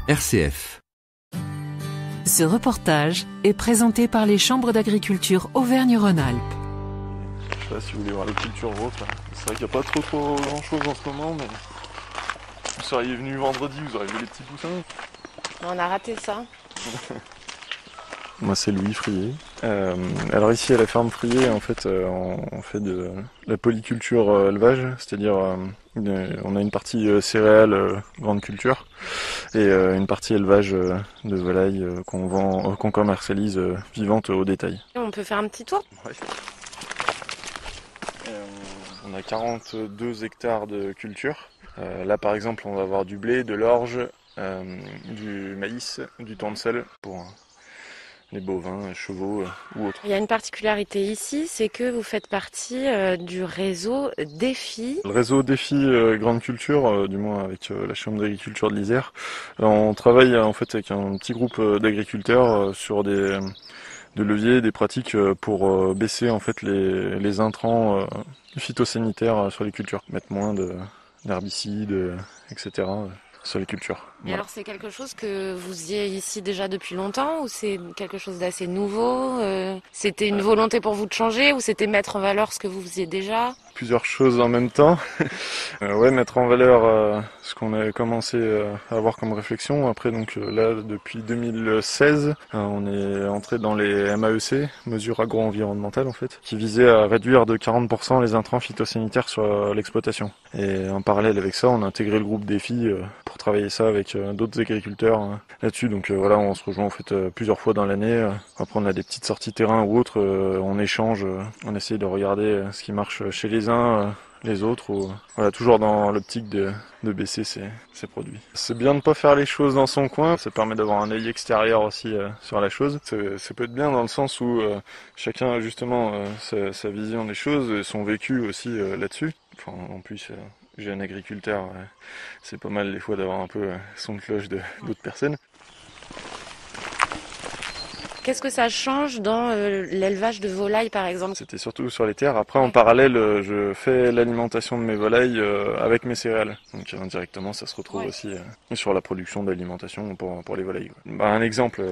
RCF. Ce reportage est présenté par les chambres d'agriculture Auvergne-Rhône-Alpes. Je sais pas si vous voulez voir les cultures vôtres. C'est vrai qu'il n'y a pas trop grand chose en ce moment, mais vous seriez venu vendredi, vous auriez vu les petits poussins. On a raté ça. Moi c'est Louis Frier. Alors ici à la ferme Frier, en fait, on fait de la polyculture élevage, c'est-à-dire on a une partie céréales, grande culture, et une partie élevage de volailles qu'on commercialise vivantes au détail. On peut faire un petit tour ? Ouais. On a 42 hectares de culture. Là par exemple on va avoir du blé, de l'orge, du maïs, du tournesol pour les bovins, chevaux ou autres. Il y a une particularité ici, c'est que vous faites partie du réseau Défi. Le réseau Défi Grande Culture, du moins avec la Chambre d'agriculture de l'Isère, on travaille en fait avec un petit groupe d'agriculteurs sur des leviers, des pratiques pour baisser en fait les intrants phytosanitaires sur les cultures, mettre moins d'herbicides, etc. sur les cultures. Et alors c'est quelque chose que vous faisiez ici déjà depuis longtemps ou c'est quelque chose d'assez nouveau ? C'était une volonté pour vous de changer ou c'était mettre en valeur ce que vous faisiez déjà ? Plusieurs choses en même temps. Ouais, mettre en valeur ce qu'on a commencé à avoir comme réflexion. Après, donc là, depuis 2016, on est entré dans les MAEC, mesures agro-environnementales en fait, qui visaient à réduire de 40% les intrants phytosanitaires sur l'exploitation. Et en parallèle avec ça, on a intégré le groupe Défi pour travailler ça avec d'autres agriculteurs là-dessus. Donc voilà, on se rejoint en fait plusieurs fois dans l'année. Après, on a des petites sorties terrain ou autres, on échange, on essaye de regarder ce qui marche chez les uns, les autres, ou voilà, toujours dans l'optique de baisser ces produits. C'est bien de ne pas faire les choses dans son coin, ça permet d'avoir un œil extérieur aussi sur la chose. Ça peut être bien dans le sens où chacun a justement sa vision des choses et son vécu aussi là-dessus. Enfin, en plus, jeune agriculteur, c'est pas mal des fois d'avoir un peu son de cloche d'autres personnes. Qu'est-ce que ça change dans l'élevage de volailles par exemple ? C'était surtout sur les terres. Après, en parallèle, je fais l'alimentation de mes volailles avec mes céréales. Donc indirectement, ça se retrouve aussi sur la production d'alimentation pour les volailles. Un exemple,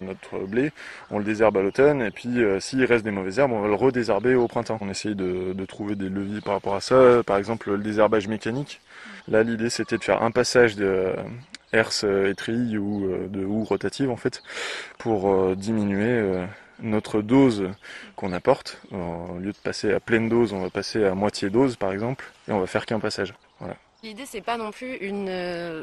notre blé, on le désherbe à l'automne et puis s'il reste des mauvaises herbes, on va le redésherber au printemps. On essaye de trouver des leviers par rapport à ça. Par exemple, le désherbage mécanique. Là, l'idée, c'était de faire un passage de herse étrille ou de houe rotative en fait pour diminuer notre dose qu'on apporte. Au lieu de passer à pleine dose, on va passer à moitié dose par exemple et on va faire qu'un passage. Voilà. L'idée c'est pas non plus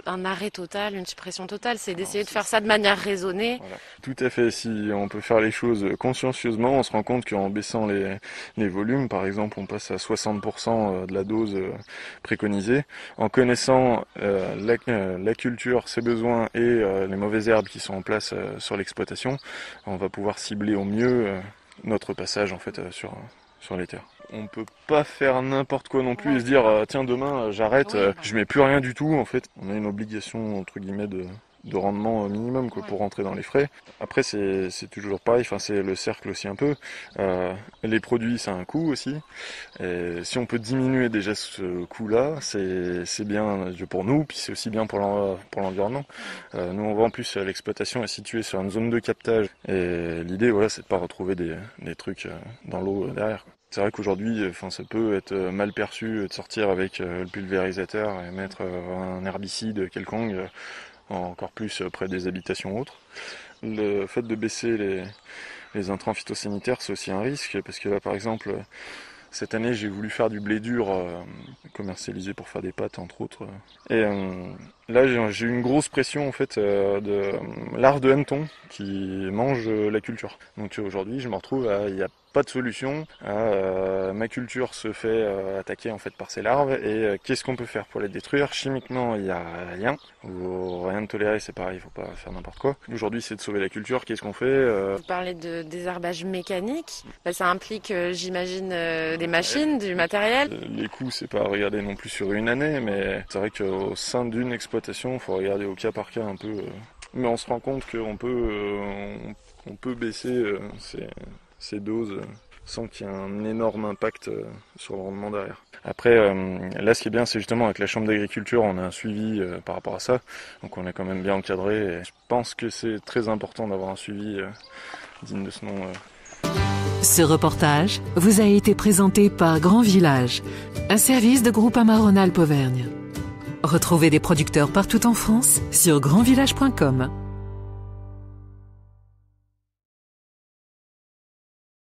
un arrêt total, une suppression totale, c'est d'essayer de faire ça de manière raisonnée. Voilà. Tout à fait, si on peut faire les choses consciencieusement, on se rend compte qu'en baissant les volumes, par exemple on passe à 60% de la dose préconisée, en connaissant la culture, ses besoins et les mauvaises herbes qui sont en place sur l'exploitation, on va pouvoir cibler au mieux notre passage en fait sur les terres. On peut pas faire n'importe quoi non plus et se dire tiens demain j'arrête, je mets plus rien du tout en fait. On a une obligation entre guillemets de rendement minimum quoi, pour rentrer dans les frais. Après c'est toujours pareil, enfin c'est le cercle aussi un peu. Les produits ça a un coût aussi. Et si on peut diminuer déjà ce coût-là, c'est bien pour nous, puis c'est aussi bien pour l'environnement. Nous on voit en plus l'exploitation est située sur une zone de captage et l'idée voilà c'est de pas retrouver des trucs dans l'eau derrière. C'est vrai qu'aujourd'hui, ça peut être mal perçu de sortir avec le pulvérisateur et mettre un herbicide quelconque, encore plus près des habitations autres. Le fait de baisser les intrants phytosanitaires, c'est aussi un risque, parce que là, par exemple, cette année, j'ai voulu faire du blé dur commercialisé pour faire des pâtes, entre autres. Et là, j'ai eu une grosse pression en fait de larves de hanneton qui mangent la culture. Donc aujourd'hui, je me retrouve il n'y a pas de solution. Ma culture se fait attaquer en fait par ces larves et qu'est-ce qu'on peut faire pour les détruire ? Chimiquement, il n'y a rien. Rien de toléré, c'est pareil, il faut pas faire n'importe quoi. Aujourd'hui, c'est de sauver la culture. Qu'est-ce qu'on fait Vous parlez de désherbage mécanique. Ça implique, j'imagine, des machines, du matériel. Les coûts, c'est pas à regarder non plus sur une année, mais c'est vrai qu'au sein d'une exploitation, il faut regarder au cas par cas un peu. Mais on se rend compte qu'on peut baisser ces doses sans qu'il y ait un énorme impact sur le rendement derrière. Après, là, ce qui est bien, c'est justement avec la Chambre d'agriculture, on a un suivi par rapport à ça. Donc on est quand même bien encadré. Et je pense que c'est très important d'avoir un suivi digne de ce nom. Ce reportage vous a été présenté par Grand Village, un service de Groupama Rhône-Alpes Auvergne. Retrouvez des producteurs partout en France sur grandvillage.com.